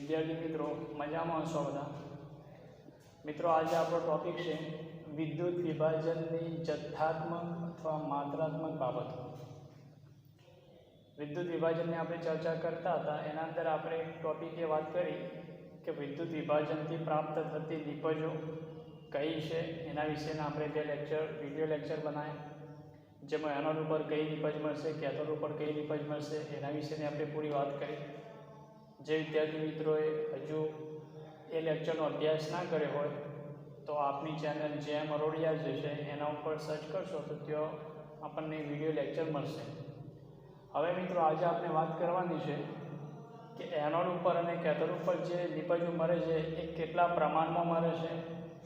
विद्यार्थी मित्रों मजा में हशो बधा। मित्रों आज आपणो टॉपिक है विद्युत विभाजननी जथ्थात्मक अथवा मात्रात्मक बाबतो। विद्युत विभाजन ने आपणे चर्चा करता था, एना अंदर आपणे टॉपिक ये बात करी कि विद्युत विभाजन थी प्राप्त थती निपजो कई है, एना विषे आपणे बे लेक्चर विडियो लेक्चर बनाया, जेमां एनोड पर कई निपज मळशे, कैथोड पर कई निपज मळशे, एना विषे आपणे पूरी बात करी। जे विद्यार्थी मित्रों हजू ए लेक्चर अभ्यास ना कर्यो होय तो आपनी चेनल जेएम अरोड़िया जे छे एना पर सर्च करशो तो त्यो आपने विडियो लेक्चर मळशे। हवे मित्रों आज आपने बात करवानी छे कि एनोड पर अने कैथोड पर जे निपजो मळे छे ए केटला प्रमाणमां मळे छे,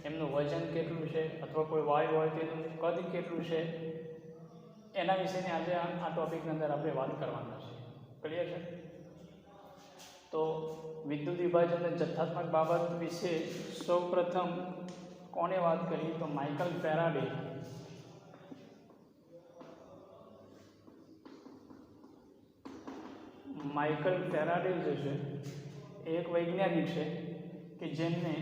एमनुं वजन केटलुं छे अथवा कोई वायु होय तेनुं कद केटलुं छे, एना विशेनी आज आ टॉपिक अंदर आपणे बात करवाना छे। क्लियर छे? तो विद्युत विभाजन जथ्थात्मक बाबत विषे सौ प्रथम कोने बात करी तो माइकल फेराडे। माइकल फेराडे जो है एक वैज्ञानिक है कि जेमने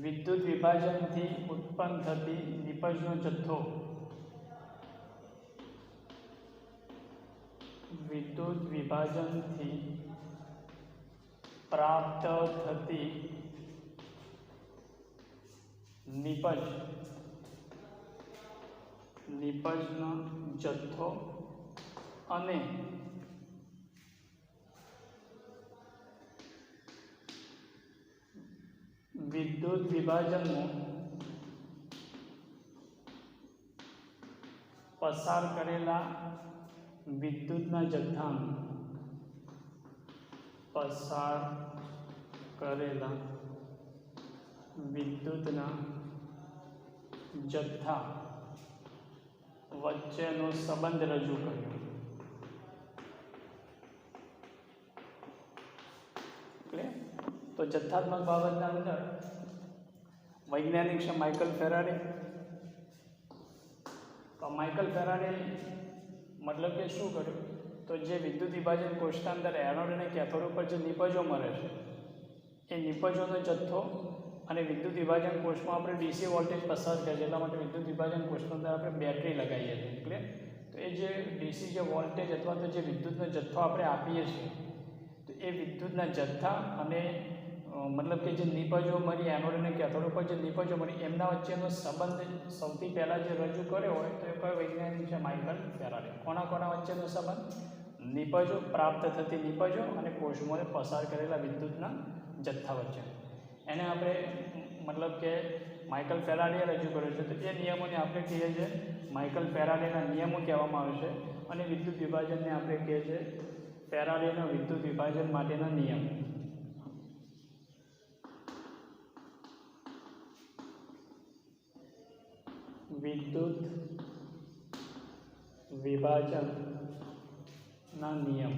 विद्युत विभाजन थी उत्पन्न थती निपजनो जथ्थो, विद्युत विभाजन थी प्राप्त थती निपजनो जथ्थो अने विद्युत विभाजननो पसार करेला विद्युतना जथ्था पसार करेला विद्युतना जथ्था वच्चेनो संबंध रजू कर्यो। तो जथ्थात्मक बाबतना अंदर वैज्ञानिक है माइकल फेराडे। तो माइकल फेराडे मतलब कि शू कर्यु तो जे विद्युत विभाजन कोष्ठा अंदर एनोड अने कैथोड पर जो निपजो मळे छे ए निपजोनो जथ्थो अने विद्युत विभाजन कोष में आपणे डीसी वोल्टेज पसार करे छे, एटला माटे विद्युत विभाजन कोष अंदर आपणे बेटरी लगाईए छीए। क्लियर? तो ये जे डीसी जे वोल्टेज अथवा तो जे विद्युतनो जथ्थो आपणे आपीए छीए तो ए विद्युतना जथ्था अने मतलब कि जे निपजो मळी एनोड अने कैथोड पर जे निपजो मळी एमना वच्चेनो संबंध सौथी पहला जे रजू कर्यो होय तो ए कोई वैज्ञानिक छे माइकल फेराडे। कोना कोना वच्चेनो संबंध? निपजो प्राप्त थती निपजो अने कोषमोने पसार करेला विद्युतना जथ्था वच्चे एने आपणे मतलब के माइकल फेराडे रजू कर्यो छे। तो ए नियमोने आपणे कहीए छे माइकल फेराडेना नियमो कहेवामां आवे छे अने विद्युत विभाजनने आपणे कहीए छे फेराडेना विद्युत विभाजन माटेना नियम। विद्युत विभाजन ना नियम।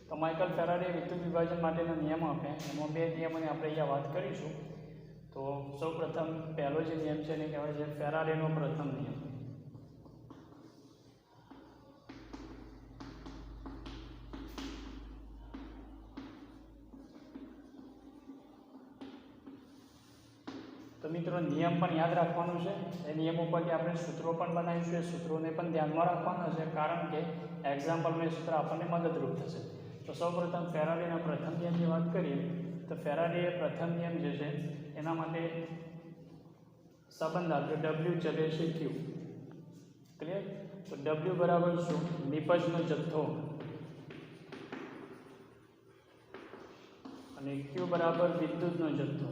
तो माइकल फेराडे विद्युत विभाजन माटेना नियम आपे, एमां बे नियमोनी आपणे अहींया वात करीशुं। तो सौ प्रथम पहलो जे नियम छे एने कहेवाय छे फेराडेनो प्रथम नियम। तो मित्रों नियम पण याद राखवानो छे, ए नियमों परथी आपणे सूत्रों पण बनावीशुं, ए सूत्रोने पण ध्यानमां राखवाना छे कारण के एक्जाम्पल में सूत्र आपणे मददरूप थशे। तो सौ प्रथम फेराडेना प्रथम नियमनी वात करीए तो फेराडे प्रथम नियम जे छे एना माटे संबंध आप्यो डब्ल्यू चले छे क्यू। क्लियर? तो डब्ल्यू बराबर शुं? निपजनो जथ्थो अने क्यू बराबर विद्युतनो जथ्थो।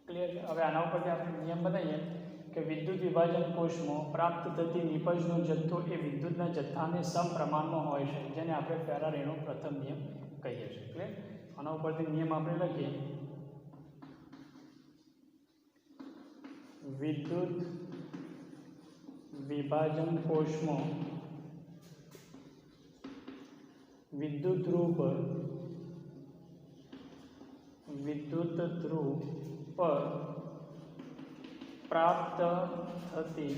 क्लियर? हवे आना उपरथी आपणे नियम बनावीए कि विद्युत विभाजन कोष में प्राप्त थती निपजनो जथ्थो ए विद्युतना जथ्थाने समप्रमाणमां होय छे, जेने आपणे फेराडेनो प्रथम नियम कहीए छीए। क्लियर? आना उपरथी नियम आपणे लखीए विद्युत विभाजन कोष में विद्युत रूप વિદ્યુત ધ્રુવ પર પ્રાપ્ત થતી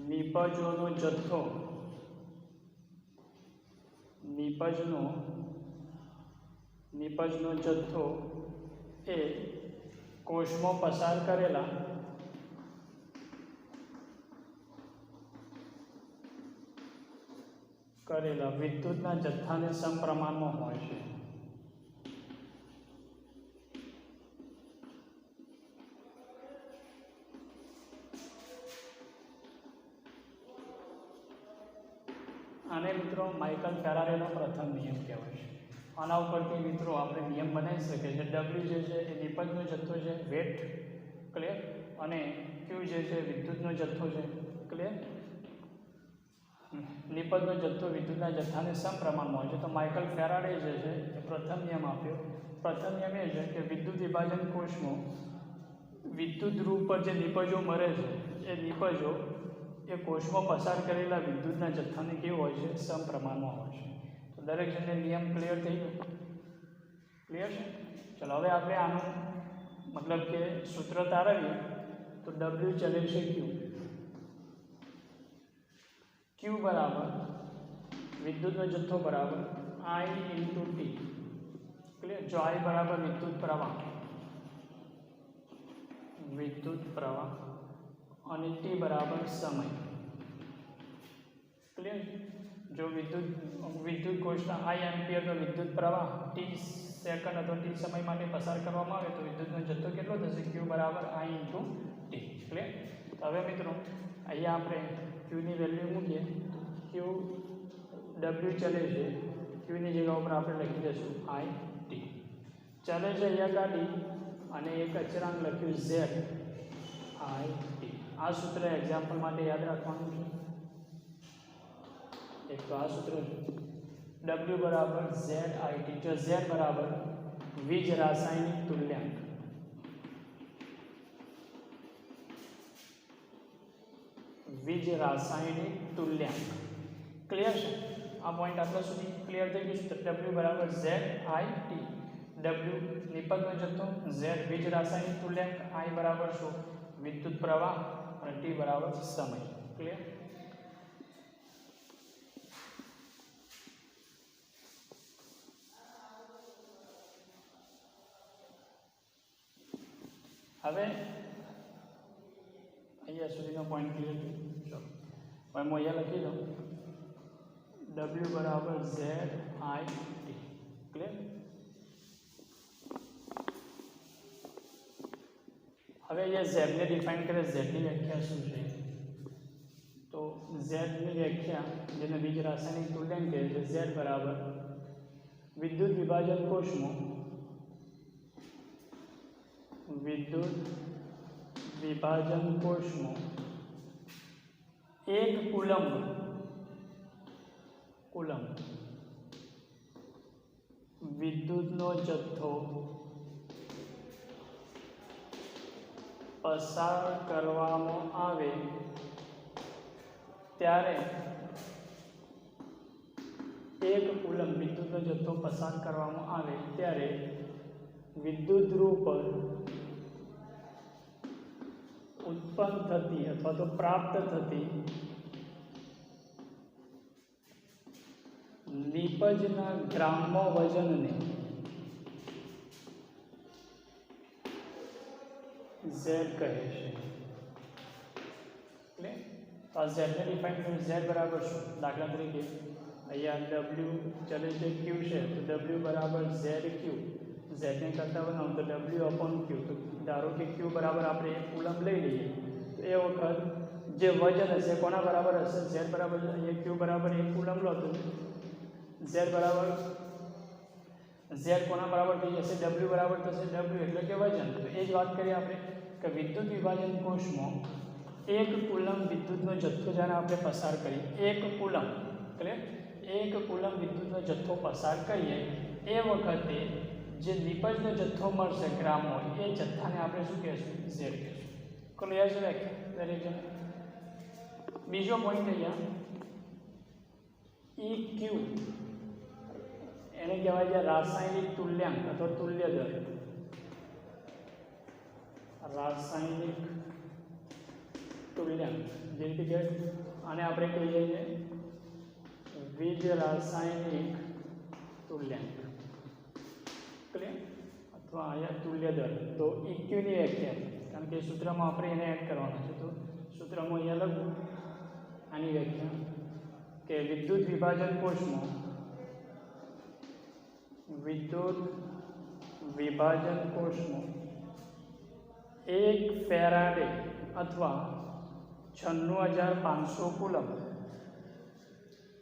નિપજોનો જથ્થો નિપજનો જથ્થો એ કોષમાં પસાર કરેલા વિદ્યુતના જથ્થાને સમપ્રમાણમાં હોય છે. આને મિત્રો માઇકલ ફેરાડેનો પ્રથમ નિયમ કહેવાય છે. આના ઉપરથી મિત્રો આપણે નિયમ બનાવી શકીએ છીએ. ડબલ્યુ જે છે એ નિપજનો જથ્થો છે, વેટ, ક્લિયર, અને ક્યુ જે છે વિદ્યુતનો જથ્થો છે, ક્લિયર. નિપજનો જથ્થો વિદ્યુતના જથ્થાને સમપ્રમાણમાં હોય છે. તો માઇકલ ફેરાડે જે છે એ પ્રથમ નિયમ આપ્યો. પ્રથમ નિયમ એ છે કે વિદ્યુત વિભાજન કોષમાં વિદ્યુત ધ્રુવ પર જે નિપજો મળે છે એ નિપજો એ કોષમાં પસાર કરેલા વિદ્યુતના જથ્થાને કેવું હોય છે? સમપ્રમાણમાં હોય છે. તો દરેક જણને નિયમ ક્લિયર થઈ ગયો? ક્લિયર છે? ચલો હવે આપણે આનું મતલબ કે સૂત્ર તારવીએ. તો ડબલ્યુ ચલે છે ક્યુ બરાબર વિદ્યુતનો જથ્થો બરાબર I ઇન્ટુ ટી, ક્લિયર. જો I બરાબર વિદ્યુત પ્રવાહ અને ટી બરાબર સમય, ક્લિયર. જો વિદ્યુત કોષના I એમ્પિયરનો વિદ્યુત પ્રવાહ ટી સેકન્ડ અથવા ટી સમય માટે પસાર કરવામાં આવે તો વિદ્યુતનો જથ્થો કેટલો થશે? ક્યુ બરાબર I ઇન્ટુ ટી, ક્લિયર. તો હવે મિત્રો અહીંયા આપણે ક્યુની વેલ્યુ મૂકીએ. ક્યુ ડબલ્યુ ચલે છે, ક્યુની જગ્યા ઉપર આપણે લખી દઈશું I ટી. ચલે છે અહીંયા કાઢી અને એક અચળાંક લખ્યું Z I ટી. આ સૂત્ર એક્ઝામ્પલ માટે યાદ રાખવાનું છે. એક તો આ સૂત્ર છે W બરાબર Z I ટી. જો Z બરાબર વીજ રાસાયણિક તુલ્યાંક, ક્લિયર છે? આ પોઈન્ટ આટલા સુધી ક્લિયર થઈ ગયું છે. W બરાબર Z I ટી. W નિપજનો જથ્થો, Z વીજ રાસાયણિક તુલ્યાંક, I બરાબર શું? વિદ્યુત પ્રવાહ અને ટી બરાબર સમય, ક્લિયર. હવે અહીંયા સુધીનો પોઈન્ટ ક્લિયર થયો. ચલો હવે હું અહીંયા લખી દઉં W બરાબર Z I ટી, ક્લિયર. હવે અહીંયા Z ને ડિફાઇન કરે. Z ની વ્યાખ્યા શું છે? તો Z ની વ્યાખ્યા જેને વીજ રાસાયણિક તુલ્યાંક કહે છે, Z બરાબર વિદ્યુત વિભાજન કોષમાં એક કુલંબ વિદ્યુતનો જથ્થો પસાર કરવામાં આવે ત્યારે વિદ્યુત ધ્રુવ પર ઉત્પન્ન થતી અથવા તો પ્રાપ્ત થતી નિપજના ગ્રામમાં વજનને Z કહે છે. એટલે આ Z ને ડિફાઇન કર્યું. Z બરાબર શું? દાખલા તરીકે અહીંયા W ચલે છે, Q છે, તો W બરાબર ZQ. Z ને કરતા બનાવો તો W અપોન Q. તો ધારો કે Q બરાબર આપણે એક કુલંબ લઈ લઈએ તો એ વખત જે વજન હશે કોના બરાબર હશે? Z બરાબર. અહીંયા Q બરાબર એક કુલંબ લો તો Z કોના બરાબર થઈ જશે? W બરાબર થશે W એટલે કે વજન. તો એ જ વાત કરીએ આપણે કે વિદ્યુત વિભાજન કોષમાં એક કુલંબ વિદ્યુતનો જથ્થો જ્યારે આપણે પસાર કરીએ, એક કુલંબ વિદ્યુતનો જથ્થો પસાર કરીએ એ વખતે જે નિપજનો જથ્થો મળશે ગ્રામમાં, એ જથ્થાને આપણે શું કહેશું? Z કહેશું. ક્લિયર છે દરેક જણ? બીજો પોઈન્ટ અહીંયા EQ એને કહેવાય છે રાસાયણિક તુલ્યાંક અથવા તુલ્ય દર. રાસાયણિક તુલ્યાંક જે રીતે કહેવાય આને આપણે કહીએ છીએ વીજ રાસાયણિક તુલ્યાંક. ક્લિયર? અથવા અહીંયા તુલ્ય દર. તો ઇક્યુની વ્યાખ્યા, કારણ કે સૂત્રમાં આપણે એને એડ કરવાના છે, તો સૂત્રમાં અહીંયા લખું આની વ્યાખ્યા કે વિદ્યુત વિભાજન કોષમાં એક ફેરાડે અથવા 96,500 કુલમ,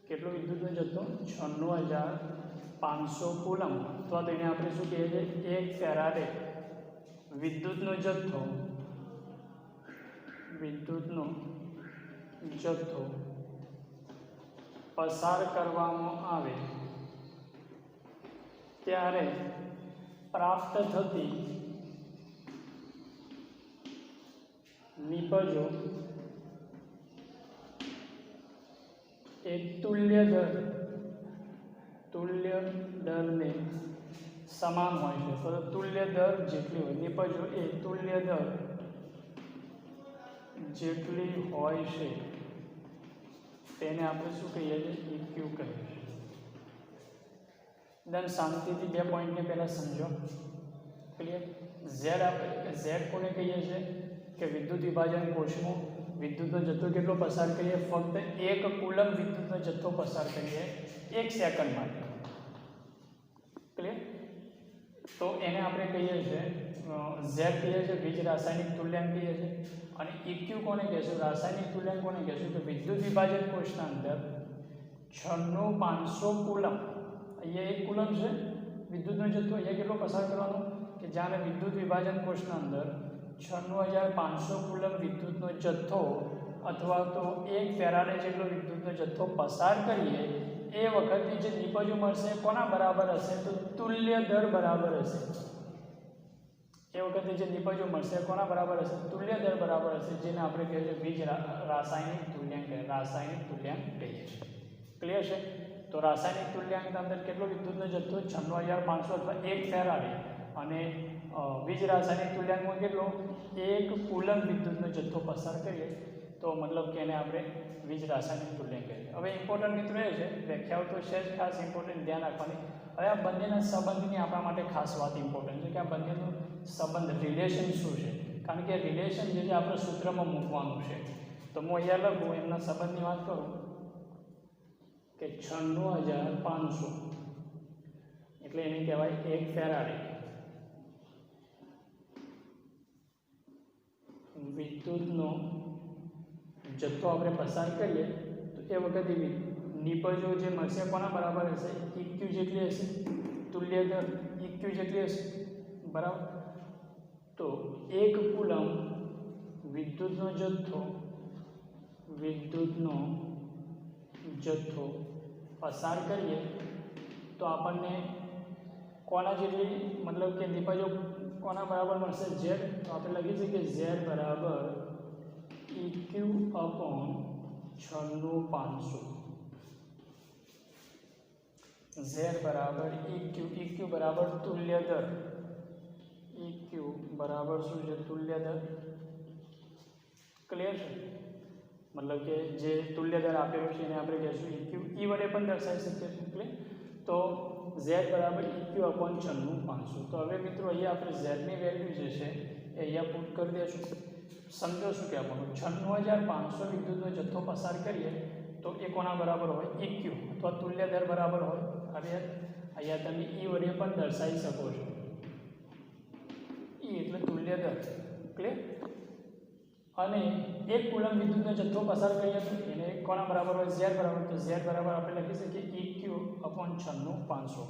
કેટલો વિદ્યુતનો જથ્થો? 96,500 કુલમ, અથવા તો એને આપણે શું કહીએ છીએ? એક ફેરાડે વિદ્યુતનો જથ્થો પસાર કરવામાં આવે ત્યારે પ્રાપ્ત થતી નિપજો એ તુલ્ય દરને સમાન હોય છે. તો તુલ્ય દર જેટલી હોય, નિપજો એ તુલ્ય દર જેટલી હોય છે તેને આપણે શું કહીએ છીએ? ઇક્યુ કહીએ છીએ. દેન શાંતિથી બે પોઈન્ટને પહેલાં સમજો. ક્લિયર? ઝેડ કોને કહીએ છીએ? કે વિદ્યુત વિભાજન કોષમાં વિદ્યુતનો જથ્થો કેટલો પસાર કરીએ? ફક્ત 1 કુલમ વિદ્યુતનો જથ્થો પસાર કરીએ 1 સેકન્ડ માટે. ક્લિયર? તો એને આપણે કહીએ છીએ ઝેડ કહીએ છીએ વીજ રાસાયણિક તુલ્યાંક કહીએ છીએ. અને ઇક્યુ કોને કહેશું? રાસાયણિક તુલ્યાંક કોને કહેશું? કે વિદ્યુત વિભાજન કોષના અંદર 96,500 કુલમ, અહીંયા 1 કુલમ છે વિદ્યુતનો જથ્થો, અહીંયા કેટલો પસાર કરવાનો? કે જ્યારે વિદ્યુત વિભાજન કોષના અંદર 96,500 કુલમ વિદ્યુતનો જથ્થો અથવા તો 1 ફેરાડે જેટલો વિદ્યુતનો જથ્થો પસાર કરીએ એ વખતે જે નિપજો મળશે કોના બરાબર હશે? તો તુલ્ય દર બરાબર હશે. એ વખતે જે નિપજો મળશે કોના બરાબર હશે? તુલ્ય દર બરાબર હશે, જેને આપણે કહીએ છીએ વીજ રાસાયણિક તુલ્યાંક કહીએ છીએ. ક્લિયર છે? તો રાસાયણિક તુલ્યાંકની અંદર કેટલો વિદ્યુતનો જથ્થો? 96,500 અથવા 1 ફેરાડે. અને વીજ રાસાયણિક તુલ્યાંકમાં કેટલો? 1 કુલમ વિદ્યુતનો જથ્થો પસાર કરીએ તો મતલબ કે એને આપણે વીજ રાસાયણિક તુલ્યાંક કહીએ. હવે ઇમ્પોર્ટન્ટ મિત્રો એ છે, વ્યાખ્યાઓ તો છે જ ખાસ ઇમ્પોર્ટન્ટ ધ્યાન રાખવાની. હવે આ બંનેના સંબંધની આપણા માટે ખાસ વાત ઇમ્પોર્ટન્ટ છે કે આ બંનેનું સંબંધ રિલેશન શું છે. કારણ કે રિલેશન જે છે આપણે સૂત્રમાં મૂકવાનું છે. તો હું અહીંયા લખું એમના સંબંધની વાત કરું કે 96,500 એટલે એને કહેવાય 1 ફેરાડે વિદ્યુતનો જથ્થો આપણે પસાર કરીએ તો એ વખતે નિપજો જે મળશે કોના બરાબર હશે? ઇક્યુ જેટલી હશે, તુલ્ય દર ઇક્યુ જેટલી હશે. બરાબર? તો 1 કુલમ વિદ્યુતનો જથ્થો પસાર કરીએ તો આપણને કોના જેટલી મતલબ કે નિપજો કોના બરાબર મળશે? ઝેડ. તો આપણે લખી શકીએ કે ઝેડ બરાબર ઇક્યુ અપોન 96,500. ઝેડ બરાબર ઇક્યુ બરાબર તુલ્ય દર. ઇક્યુ બરાબર શું છે? તુલ્ય દર. ક્લિયર છે? મતલબ કે જે તુલ્ય દર આપેલો છે એને આપણે કહેશું ઇક્યુ. ઈ વડે પણ દર્શાવી શકીએ છીએ. ક્લિયર? તો ઝેડ બરાબર ઇક્યુ અપોન 96,500. તો હવે મિત્રો અહીંયા આપણે ઝેડની વેલ્યુ જે છે એ અહીંયા પુટ કરી દઈશું. સમજો શું કે આપણને 96,500 વિદ્યુતનો જથ્થો પસાર કરીએ તો એ કોના બરાબર હોય? ઇક્યુ અથવા તુલ્ય દર બરાબર હોય. હવે અહીંયા તમે ઈ વડે પણ દર્શાવી શકો છો. ઈ એટલે તુલ્ય દર. ક્લિયર? અને 1 કુલમ વિદ્યુતનો જથ્થો પસાર કરીએ તો એને કોના બરાબર હોય? ઝેડ બરાબર. તો ઝેડ બરાબર આપણે લખી શકીએ ઇક્યુ અપોન 96,500.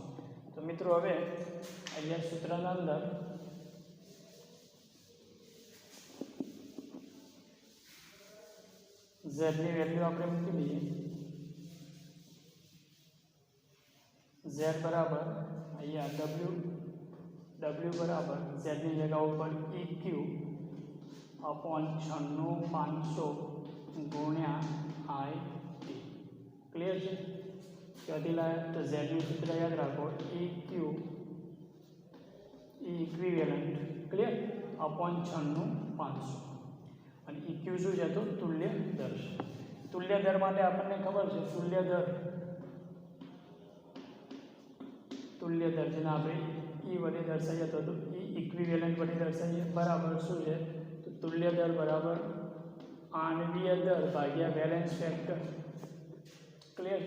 તો મિત્રો હવે અહીંયા સૂત્રના અંદર ઝેડની વેલ્યુ આપણે મૂકી દઈએ. ઝેડ બરાબર અહીંયા ડબલ્યુ બરાબર ઝેડની જગ્યા ઉપર ઇક્યુ અપોન 96,500 ગુણ્યા IT. ક્લિયર છે? કે ક્યાંથી લાયા? તો ઝેડનું સૂત્ર યાદ રાખો, EQ ઇક્વિવેલન્ટ ક્લિયર અપોન 96,500 અને EQ શું છે? તો તુલ્ય દર છે. તુલ્ય દર માટે આપણને ખબર છે તુલ્ય દર જેને આપણે E વડે દર્શાવીએ તો E ઇક્વિવેલન્ટ વડે દર્શાવીએ બરાબર શું છે? તો તુલ્ય દર બરાબર આણ્વીય દર ભાગ્યા વેલેન્સ ફેક્ટર ક્લિયર.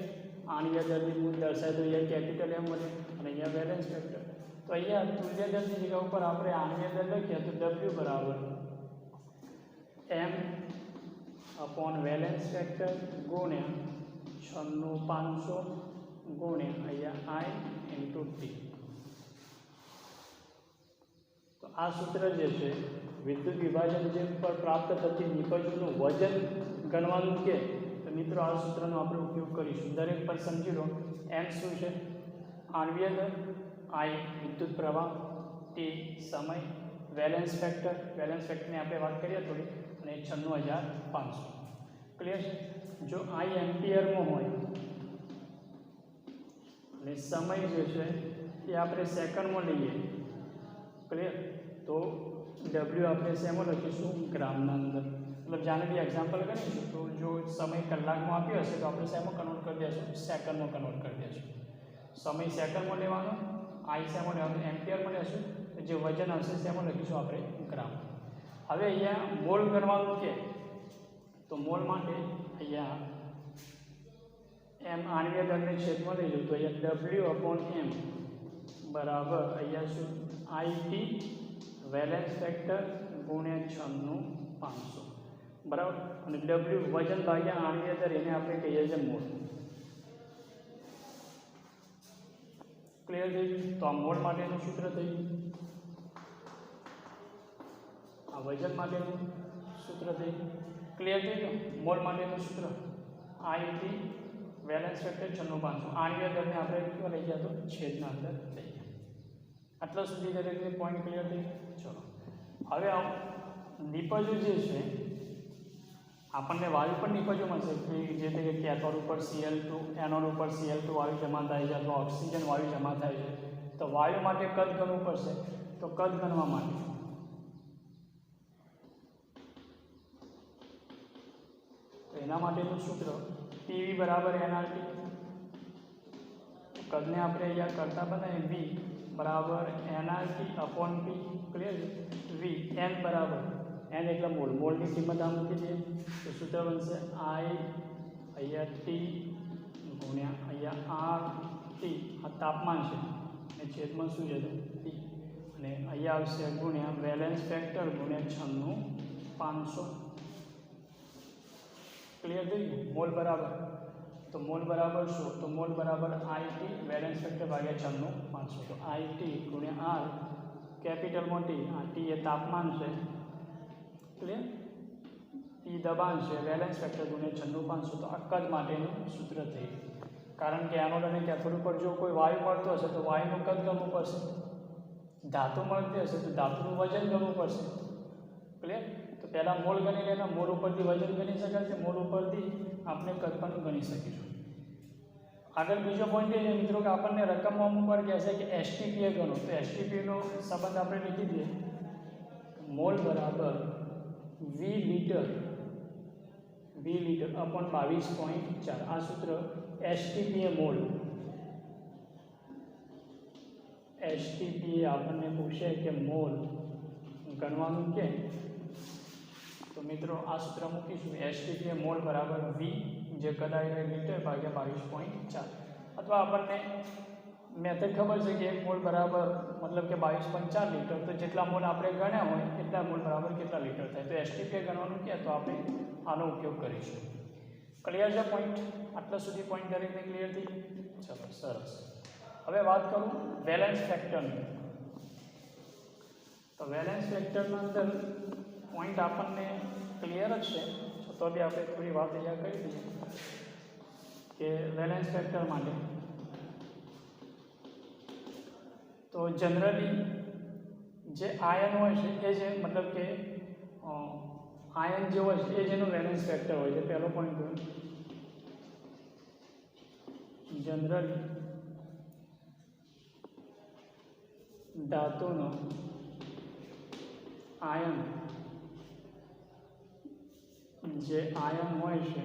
આણ્વીય દરની મૂળ દર્શાય તો અહીંયા કેપિટલ M વડે અને અહીંયા વેલેન્સ ફેક્ટર. તો અહીંયા તુલ્ય દરની જગ્યા ઉપર આપણે આણ્વીય દર લખીએ તો W બરાબર M અપોન વેલેન્સ ફેક્ટર ગુણ્યા 96,500 ગુણ્યા અહીંયા I ઇન્ટુ T. તો આ સૂત્ર જે છે વિદ્યુત વિભાજન જે પર પ્રાપ્ત થતી નિપજોનું વજન ગણવાનું કે તો મિત્રો આ સૂત્રનો આપણે ઉપયોગ કરીશું. દરેક પર સમજી લો. M શું છે? આણ્વીય દર, I વિદ્યુત પ્રવાહ, T સમય, વેલેન્સ ફેક્ટરની આપણે વાત કરીએ થોડી અને 96,500 ક્લિયર છે. જો I એમ્પિયરમાં હોય અને સમય જે છે એ આપણે સેકન્ડમાં લઈએ ક્લિયર તો W આપણે શેમાં લખીશું? ગ્રામના અંદર. મતલબ જાણે બી એક્ઝામ્પલ કરીશું તો જો સમય કલાકમાં આપ્યો હશે તો આપણે શેમાં કન્વર્ટ કરી દઈશું? સેકન્ડમાં કન્વર્ટ કરી દઈશું. સમય સેકન્ડમાં લેવાનો, I શેમાં લેવાનું? એમ્પિયરમાં લેશું. જે વજન આવશે શેમાં લખીશું આપણે? ગ્રામ. હવે અહીંયા મોલ ગણવાનું કે તો મોલ માટે અહીંયા M આણ્વીય દરને છેદમાં લઈ લો તો અહીંયા W અપોન M બરાબર અહીંયા શું? IT વેલેન્સ ફેક્ટર ગુણ્યા 96,500 બરાબર. અને W વજન ભાગ્યા આણ્વીય દર એને આપણે કહીએ છીએ મોલ. ક્લિયર થઈ ગયું? તો આ મોલ માટેનું સૂત્ર થઈ ગયું, આ વજન માટેનું સૂત્ર થઈ ગયું. ક્લિયર થઈ ગયું? મોલ માટેનું સૂત્ર IT વેલેન્સ ફેક્ટર 96,500 આણ્વીય દરને આપણે કેવા લઈ ગયા તો છેદના અંદર લઈ ગયા. આટલા સુધી દરેકને પોઈન્ટ ક્લિયર થઈ ગયો. ચલો હવે નિપજો જે છે આપણને વાયુ પર નિપજો મળશે કે જે તે કેથોડ ઉપર Cl2 એનોડ ઉપર Cl2 વાયુ જમા થાય છે અથવા ઓક્સિજન વાયુ જમા થાય છે. તો વાયુ માટે કદ ગણવું પડશે. તો કદ ગણવા માટે તો એના માટેનું સૂત્ર PV બરાબર NRT. કદને આપણે અહીંયા કરતા બનાવીએ V બરાબર NRT upon P clear. V N બરાબર N એટલે મોલની કિંમત આ મૂકી દઈએ તો સૂત્ર બનશે I અહીંયા T ગુણ્યા અહીંયા RT આ તાપમાન છે અને છેદમાં શું છે? P અને અહીંયા આવશે ગુણ્યા વેલેન્સ ફેક્ટર ગુણ્યા 96,500 ક્લિયર થઈ ગયું? મોલ બરાબર તો મોલ બરાબર શું? તો મોલ બરાબર IT વેલેન્સ ફેક્ટર ભાગ્યા 96,500 તો IT ગુણ્યા R કેપિટલમાં T. આ T એ તાપમાન છે ક્લિયર, P દબાણ છે, વેલેન્સ ફેક્ટર ગુણ્યા 96,500 તો આ કદ માટેનું સૂત્ર થઈ ગયું. કારણ કે એનોડ અને કેથોડ ઉપર જો કોઈ વાયુ મળતો હશે તો વાયુનું કદ ગણવું પડશે, ધાતુ મળતી હશે તો ધાતુનું વજન ગણવું પડશે ક્લિયર. તો પહેલાં મોલ ગણી લેના, મોલ ઉપરથી વજન ગણી શકાય છે, મોલ ઉપરથી આપણે કદ પણ ગણી શકીશું. આગળ બીજો પોઈન્ટ એ છે મિત્રો કે આપણને રકમમાં અમુક વાર કહેશે કે STPA ગણો, તો STPAનો સંબંધ આપણે લીધી દઈએ મોલ બરાબર V લીટર અપોન 22.4 આ સૂત્ર STPA મોલ. STPA આપણને પૂછે કે મોલ ગણવાનું કે તો મિત્રો આ સૂત્ર મૂકીશું STPA મોલ બરાબર V જે કદાચ લીટર ભાગ્યા 22.4 અથવા આપણને મેથડ ખબર છે કે 1 મોલ બરાબર મતલબ કે 22.4 લીટર, તો જેટલા મોલ આપણે ગણ્યા હોય એટલા મોલ બરાબર કેટલા લીટર થાય. તો STPA ગણવાનું કે તો આપણે આનો ઉપયોગ કરીશું. ક્લિયર છે પોઈન્ટ? આટલા સુધી પોઈન્ટ દરેકને ક્લિયર થઈ? ચલો સરસ. હવે વાત કરું વેલેન્સ ફેક્ટરની. તો વેલેન્સ ફેક્ટરના અંદર પોઈન્ટ આપણને ક્લિયર જ છે, તો બી આપણે થોડી વાત અહીંયા કરી દઈએ કે વેલેન્સ ફેક્ટર માટે તો જનરલી જે આયન હોય છે એ જે મતલબ કે આયન જે હોય છે એ જેનું વેલેન્સ ફેક્ટર હોય છે. પહેલો પોઈન્ટ जनरली धातुનો આયન જે આયન હોય છે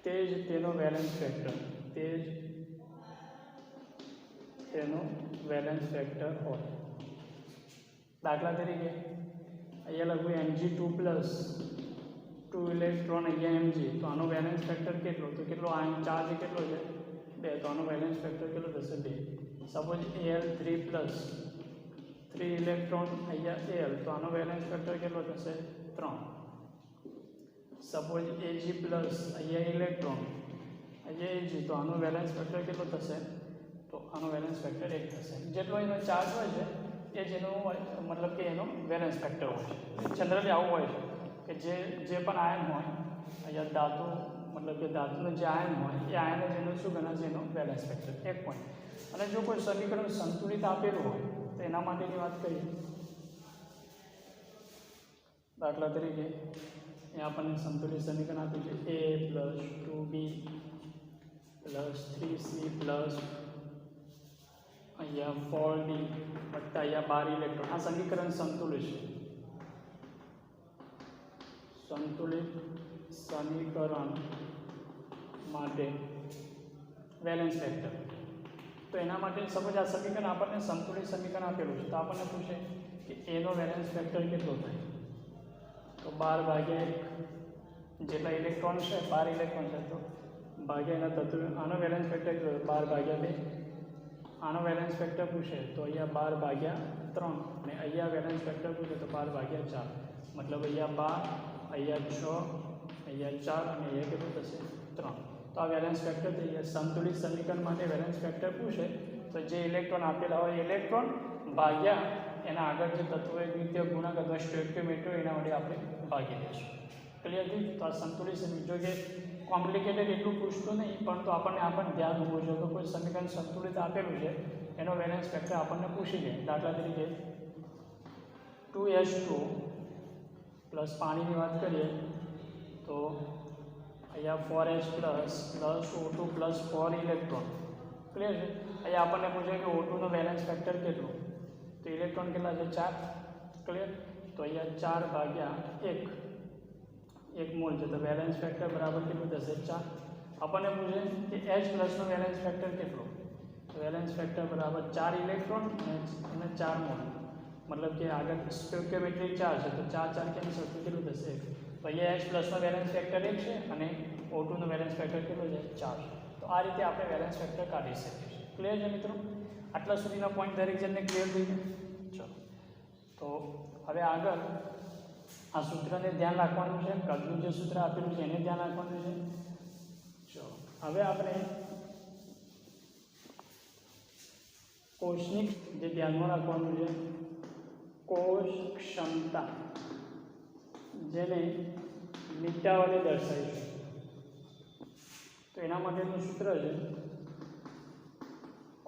તે જ તેનો વેલેન્સ ફેક્ટર, તે જ તેનો વેલેન્સ ફેક્ટર હોય. દાખલા તરીકે અહીંયા લખ્યું Mg2 + 2 ઇલેક્ટ્રોન અહીંયા Mg, તો આનો વેલેન્સ ફેક્ટર કેટલો? તો કેટલો આયન ચાર્જ કેટલો છે? 2, તો આનો વેલેન્સ ફેક્ટર કેટલો થશે? 2. સપોઝ Al3 + 3 ઇલેક્ટ્રોન અહીંયા Al, તો આનો વેલેન્સ ફેક્ટર કેટલો થશે? 3. સપોઝ Ag પ્લસ અહીંયા ઇલેક્ટ્રોન અહીંયા Ag, તો આનો વેલેન્સ ફેક્ટર કેટલો થશે? તો આનો વેલેન્સ ફેક્ટર 1 થશે. જેટલો એનો ચાર્જ હોય છે એ જ એનો મતલબ કે એનો વેલેન્સ ફેક્ટર હોય છે. જનરલી આવું હોય છે કે જે પણ આયન હોય અહીંયા ધાતુ, મતલબ કે ધાતુનું જે આયન હોય એ આયન જ એનું શું ગણાશે? એનો વેલેન્સ ફેક્ટર 1 પોઈન્ટ. અને જો કોઈ સમીકરણ સંતુલિત આપેલું હોય તો એના માટેની વાત કરીએ. દાખલા તરીકે અહીંયા આપણને સંતુલિત સમીકરણ આપ્યું છે A + 2B + 3C + અહીંયા 4D વત્તા અહીંયા 12 ઇલેક્ટ્રોન. આ સમીકરણ સંતુલિત છે. સંતુલિત સમીકરણ માટે વેલેન્સ ફેક્ટર, તો એના માટે સપોઝ આ સમીકરણ આપણને સંતુલિત સમીકરણ આપેલું છે તો આપણને પૂછે કે એનો વેલેન્સ ફેક્ટર કેટલો થાય? તો 12/1 જેટલા ઇલેક્ટ્રોન છે, 12 ઇલેક્ટ્રોન છે, તો ભાગ્યા એના તત્વ. આનો વેલેન્સ ફેક્ટર કેટલો? 12/2. આનો વેલેન્સ ફેક્ટર પૂછે તો અહીંયા 12/3, અને અહીંયા વેલેન્સ ફેક્ટર પૂછે તો 12/4. મતલબ અહીંયા 12, અહીંયા 6, અહીંયા 4 અને અહીંયા કેટલું થશે? 3. તો આ વેલેન્સ ફેક્ટર થઈ ગયા. સંતુલિત સમીકરણ માટે વેલેન્સ ફેક્ટર પૂછે તો જે ઇલેક્ટ્રોન આપેલા હોય ઇલેક્ટ્રોન ભાગ્યા એના આગળ જે તત્વો દ્વિતીય ગુણાંક અથવા સ્ટોઇકિયોમેટ્રી એના માટે આપણે ભાગી દઈશું. ક્લિયર થઈ? તો આ સંતુલિત સમીકરણ, જો કે કોમ્પ્લિકેટેડ એટલું પૂછતું નહીં, પરંતુ આપણને ધ્યાન હોવું જોઈએ કે કોઈ સમીકરણ સંતુલિત આપેલું છે એનો વેલેન્સ ફેક્ટર આપણને પૂછી દે. દાખલા તરીકે 2H2 પ્લસ પાણીની વાત કરીએ તો અહીંયા 4H plus O2 plus 4 electron. Clear છે? અહીંયા આપણને પૂછે કે O2નો વેલેન્સ ફેક્ટર કેટલું? તો ઇલેક્ટ્રોન કેટલા છે? 4. ક્લિયર? તો અહીંયા 4/1 મોલ છે, તો વેલેન્સ ફેક્ટર બરાબર કેટલું થશે? 4. આપણને પૂછે કે H પ્લસનો વેલેન્સ ફેક્ટર કેટલો? તો વેલેન્સ ફેક્ટર બરાબર 4 ઇલેક્ટ્રોન અને 4 મોલ. મતલબ કે આગળ સ્ટોઇકિયોમેટ્રિક ચાર્જ છે તો 4 કેન્સલ, તો કેટલું થશે? તો અહીંયા H પ્લસનો વેલેન્સ ફેક્ટર 1 છે અને O2નો વેલેન્સ ફેક્ટર કેટલો છે? 4. તો આ રીતે આપણે વેલેન્સ ફેક્ટર કાઢી શકીએ છીએ. ક્લિયર છે મિત્રો? આટલા સુધીના પોઈન્ટ દરેક જણને ક્લિયર થઈ ગયા? ચલો, તો હવે આગળ આ સૂત્રને ધ્યાન રાખવાનું છે. કદનું જે સૂત્ર આપેલું છે એને ધ્યાન રાખવાનું છે. ચલો, હવે આપણે કોષની જે ધ્યાનમાં રાખવાનું છે, કોષ ક્ષમતા, જેને મીટા વડે દર્શાવીશું. તો એના માટેનું સૂત્ર છે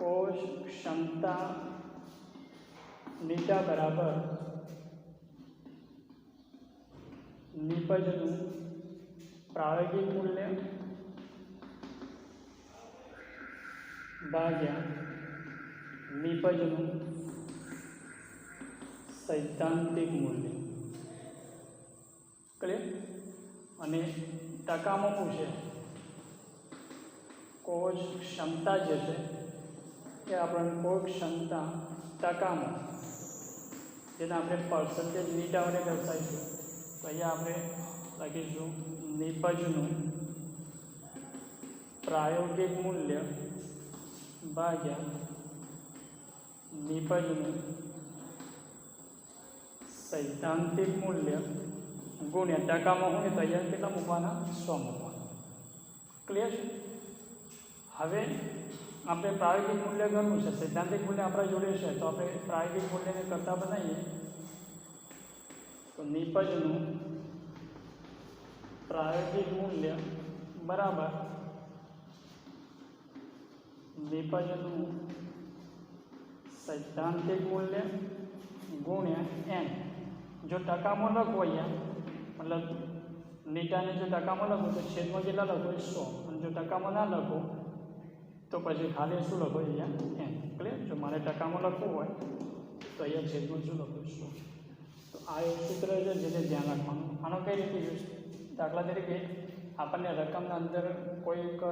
કોષ ક્ષમતા મીટા બરાબર નિપજનું પ્રાયોગિક મૂલ્ય ભાગ્યા નિપજનું સૈદ્ધાંતિક મૂલ્ય. ક્લિયર? અને ટકામાં પૂછે કોષ ક્ષમતા જે છે એ આપણને કોષ ક્ષમતા ટકામાં, જેને આપણે પર્સન્ટેજ મીટા વડે દર્શાવીશું. તો અહીંયા આપણે લખીશું નિપજનું પ્રાયોગિક મૂલ્ય ભાગ્યા નિપજનું સૈદ્ધાંતિક મૂલ્ય ગુણ્યા ટકામાં હોય તો અહીંયા કેટલા મૂકવાના? 100 મૂકવાના. ક્લિયર છે? હવે આપણે પ્રાયોગિક મૂલ્ય કરવું છે, સૈદ્ધાંતિક મૂલ્ય આપણા જોડે છે, તો આપણે પ્રાયોગિક મૂલ્યને કરતા બનાવીએ તો નિપજનું પ્રાયોગિક મૂલ્ય બરાબર નિપજનું સૈદ્ધાંતિક મૂલ્ય ગુણ્યા n. જો ટકામાં લખો અહીંયા, મતલબ નીટાને જો ટકામાં લખો તો છેદમાં કેટલા લખો 100, અને જો ટકામાં ના લખો તો પછી ખાલી શું લખો અહીંયા એમ. ક્લિયર? જો મારે ટકામાં લખવું હોય તો અહીંયા છેદમાં શું લખું 100. તો આ એક સૂત્ર છે જેને ધ્યાન રાખવાનું. આનો કઈ રીતે યુઝ? દાખલા તરીકે આપણને રકમના અંદર કોઈ એક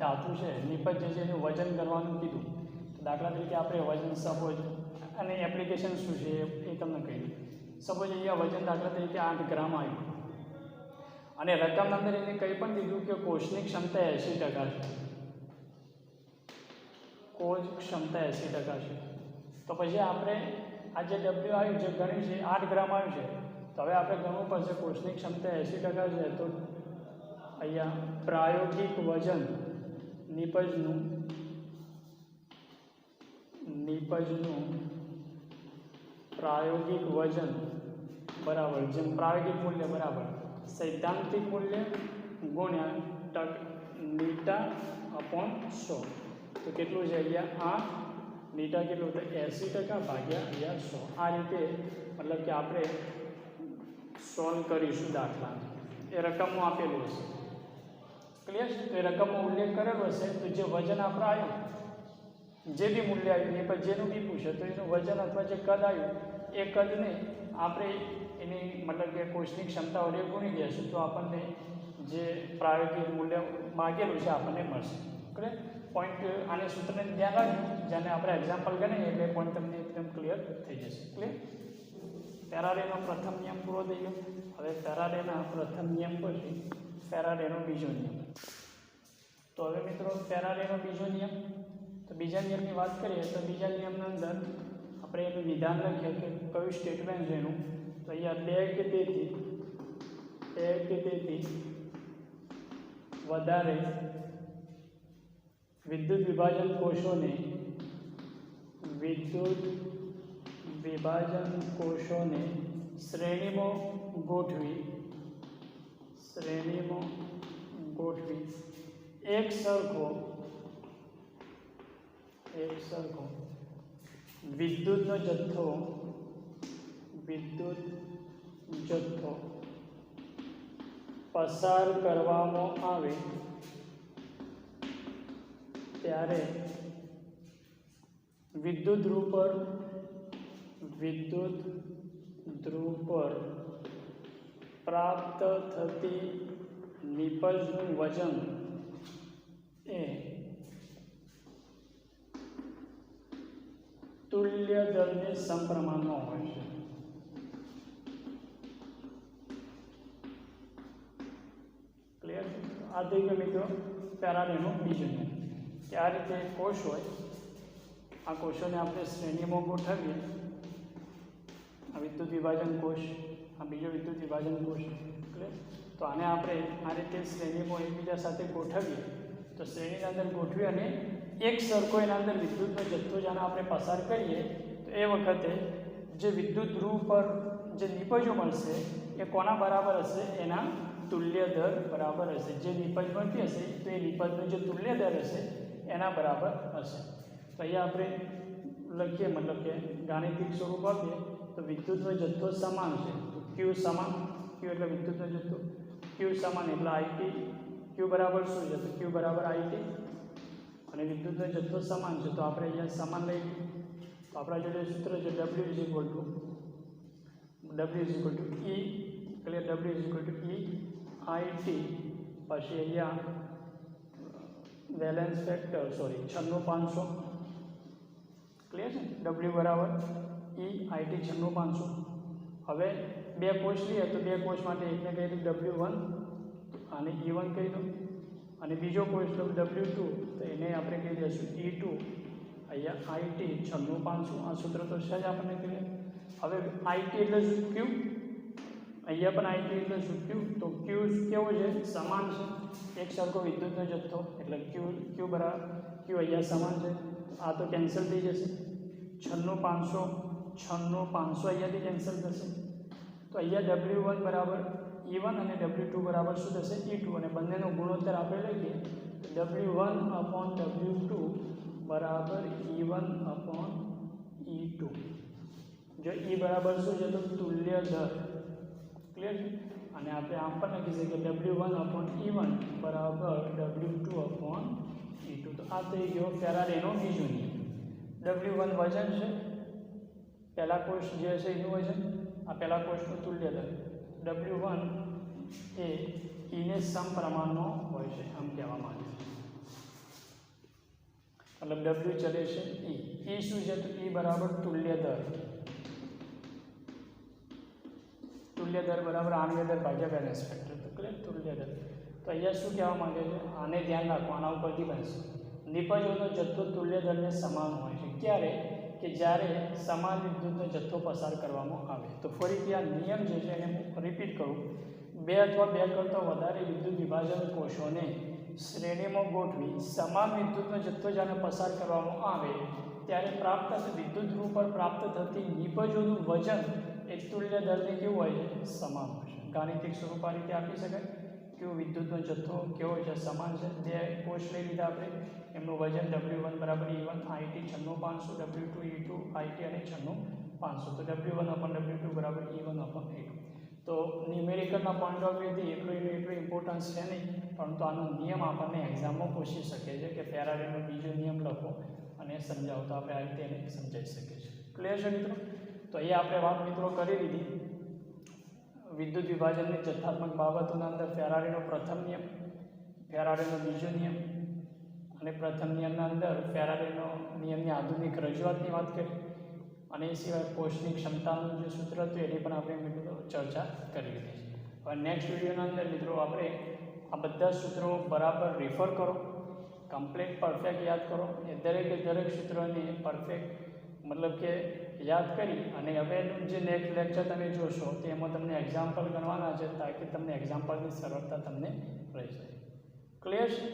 ધાતુ છે નિપજ છે એનું વજન કરવાનું કીધું. તો દાખલા તરીકે આપણે વજન સપોઝ અને એપ્લિકેશન શું છે એ તમને કહી દઉં. સપોઝ અહીંયા વજન દાખલા તરીકે 8 ગ્રામ આવ્યું અને રકમના અંદર એને કંઈ પણ દીધું કે કોષની ક્ષમતા 80% છે. કોષ ક્ષમતા 80% છે. તો પછી આપણે આ જે ડબલ્યુ આવ્યું જે ગણ્યું છે 8 ગ્રામ આવ્યું છે, તો હવે આપણે ગણવું પડશે કોષની ક્ષમતા 80% છે. તો અહીંયા પ્રાયોગિક વજન નિપજનું પ્રાયોગિક વજન બરાબર જેમ પ્રાયોગિક મૂલ્ય બરાબર સૈદ્ધાંતિક મૂલ્ય ગુણ્યા નીટા અપોન 100. તો કેટલું છે અહીંયા આ નીટા કેટલું તો 80% ભાગ્યા અહીંયા 100. આ રીતે મતલબ કે આપણે સોલ્વ કરીશું દાખલા. એ રકમમાં આપેલું હશે. ક્લિયર? તો એ રકમનો ઉલ્લેખ કરેલો હશે. તો જે વજન આપણે આવ્યું જે બી મૂલ્ય આવ્યું એ પછી જેનું બી પૂછે તો એનું વજન અથવા જે કદ આવ્યું એ કદને આપણે એની મતલબ કે કોષની ક્ષમતા વડે ગુણી દઈશું તો આપણને જે પ્રાયોગિક મૂલ્ય માગેલું છે આપણને મળશે. ક્લિયર? પોઈન્ટ આને સૂત્રને ધ્યાન રાખજો. જેને આપણે એક્ઝામ્પલ ગણીએ એટલે પોઈન્ટ તમને એકદમ ક્લિયર થઈ જશે. ક્લિયર? ફેરાડેનો પ્રથમ નિયમ પૂરો થઈ ગયો. હવે ફેરાડેના પ્રથમ નિયમ પછી ફેરાડેનો બીજો નિયમ. તો હવે મિત્રો ફેરાડેનો બીજો નિયમ. તો બીજા નિયમની વાત કરીએ તો બીજા નિયમના અંદર આપણે એનું વિધાન લખીએ કે કયું સ્ટેટમેન્ટ છે એનું. તો અહીંયા 2 કે તેથી વધારે વિદ્યુત વિભાજન કોષોને શ્રેણીમાં ગોઠવી એક સરખો વિદ્યુતનો જથ્થો પસાર કરવામાં આવે ત્યારે વિદ્યુત ધ્રુવ પર પ્રાપ્ત થતી નિપજનું વજન એ તુલ્ય દળને સમપ્રમાણમાં હોય છે. ક્લિયર? આ થઈ ગયો મિત્રો ફેરાડેનો બીજો નિયમ. કે આ રીતે કોષ હોય, આ કોષોને આપણે શ્રેણીમાં ગોઠવીએ. આ વિદ્યુત વિભાજન કોષ, આ બીજો વિદ્યુત વિભાજન કોષ. ક્લિયર? તો આને આપણે આ રીતે શ્રેણીમાં એકબીજા સાથે ગોઠવીએ. તો શ્રેણીના અંદર ગોઠવી અને એક સરખો એના અંદર વિદ્યુતનો જથ્થો જેને આપણે પસાર કરીએ તો એ વખતે જે વિદ્યુત ધ્રુવ પર જે નિપજો મળશે એ કોના બરાબર હશે? એના તુલ્ય દર બરાબર હશે. જે નિપજ મળતી હશે તો એ નિપજનો જે તુલ્ય દર હશે એના બરાબર હશે. તો અહીંયા આપણે લખીએ મતલબ કે ગાણિતિક સ્વરૂપ આપીએ તો વિદ્યુતનો જથ્થો સમાન છે. ક્યુ સમાન, ક્યુ એટલે વિદ્યુતનો જથ્થો, ક્યુ સમાન એટલે આઈટી. ક્યુ બરાબર શું છે? તો ક્યુ બરાબર આઈટી અને વિદ્યુતનો જથ્થો સમાન છે તો આપણે અહીંયા સમાન લઈ લઈએ. તો આપણા જોડે સૂત્ર છે W is equal to E. Clear? W is equal to E IT પછી અહીંયા વેલેન્સ ફેક્ટર 96500. ક્લિયર છે? W બરાબર E IT 96500. હવે બે કોષ લઈએ તો બે કોષ માટે એકને કહી દઉં W1 અને E1 કહી દઉં અને બીજો કોષ W2 તો એને આપણે કહી દઈશું E2. અહીંયા IT 96500. આ સૂત્ર તો છે જ આપણને ક્લિયર. હવે IT એટલે શું? ક્યુ. અહીંયા પણ IT એટલે શું? ક્યુ. તો ક્યુ કેવો છે? સમાન છે. એક સરખો વિદ્યુતનો જથ્થો એટલે ક્યુ બરાબર ક્યુ અહીંયા સમાન છે. આ તો કેન્સલ થઈ જશે. 96500 અહીંયાથી કેન્સલ થશે. તો અહીંયા W1 બરાબર E1 અને W2 બરાબર શું થશે? E2 અને બંનેનો ગુણોત્તર આપણે લઈએ તો W1 અપોન W2 બરાબર E1 અપોન E2. જો E બરાબર શું છે? તો તુલ્ય દર. ક્લિયર છે? અને આપણે આમ પણ લખી શકીએ W1/E1 બરાબર W2/E2. તો આ થઈ ગયો ફેરાડેનો બીજો નિયમ. W1 વજન છે, પહેલા કોષ જે છે એનું વજન, આ પહેલા કોષનું તુલ્ય દળ. W1 એ E ને સમપ્રમાણનો હોય છે આમ કહેવામાં આવે છે. મતલબ W ચલે છે E શું છે? તો E બરાબર તુલ્ય દર. તુલ્ય દર બરાબર આણ્વીય દર ભાગ્યા બેલેન્સ ફેક્ટર. તો ક્લિયર? તુલ્ય દર. તો અહીંયા શું કહેવા માંગે છે? આને ધ્યાન રાખો, આના ઉપરથી બનશે. નિપજોનો જથ્થો તુલ્ય દરને સમાન હોય છે. ક્યારે? કે જ્યારે સમાન વિદ્યુતનો જથ્થો પસાર કરવામાં આવે. તો ફરીથી આ નિયમ જે છે એને હું રિપીટ કરું. બે અથવા બે કરતાં વધારે વિદ્યુત વિભાજન કોષોને શ્રેણીમાં ગોઠવી સમાન વિદ્યુતનો જથ્થો જ્યારે પસાર કરવામાં આવે ત્યારે પ્રાપ્ત વિદ્યુત ધ્રુવ પર પ્રાપ્ત થતી નિપજોનું વજન એ તુલ્ય દરને કેવું હોય છે? સમાન હોય છે. ગાણિતિક સ્વરૂપ આ રીતે આપી શકાય. કેવો વિદ્યુતનો જથ્થો કેવો છે? સમાન છે. બે કોષ લઈ લીધા આપણે, એમનું વજન W1 બરાબર E1 IT 96500, W2 E2 IT અને 96500. તો W1/W2 બરાબર E1/E2. તો ન્યુમેરિકલના પોઈન્ટ ઓફ વ્યૂથી એટલું ઇમ્પોર્ટન્સ છે નહીં, પરંતુ આનો નિયમ આપણને એક્ઝામમાં પૂછી શકે છે કે ફેરાડેનો બીજો નિયમ લખો અને સમજાવો. તો આપણે આ રીતે એને સમજાવી શકીએ છીએ. ક્લિયર છે મિત્રો? તો અહીંયા આપણે વાત મિત્રો કરી લીધી વિદ્યુત વિભાજનની જથ્થાત્મક બાબતોના અંદર ફેરાડેનો પ્રથમ નિયમ, ફેરાડેનો બીજો નિયમ અને પ્રથમ નિયમના અંદર ફેરાડેનો નિયમની આધુનિક રજૂઆતની વાત કરી, અને એ સિવાય કોષની ક્ષમતાનું જે સૂત્ર હતું એની પણ આપણે મિત્રો ચર્ચા કરી લીધી છે. હવે નેક્સ્ટ વિડીયોના અંદર મિત્રો આપણે આ બધા સૂત્રો બરાબર રિફર કરો, કમ્પ્લીટ પરફેક્ટ યાદ કરો. એ દરેક સૂત્રોને પરફેક્ટ મતલબ કે યાદ કરી અને હવેનું જે નેક્સ્ટ લેક્ચર તમે જોશો તેમાં તમને એક્ઝામ્પલ ગણવાના છે, તાકી તમને એક્ઝામ્પલની સરળતા તમને રહી જાય. ક્લિયર છે?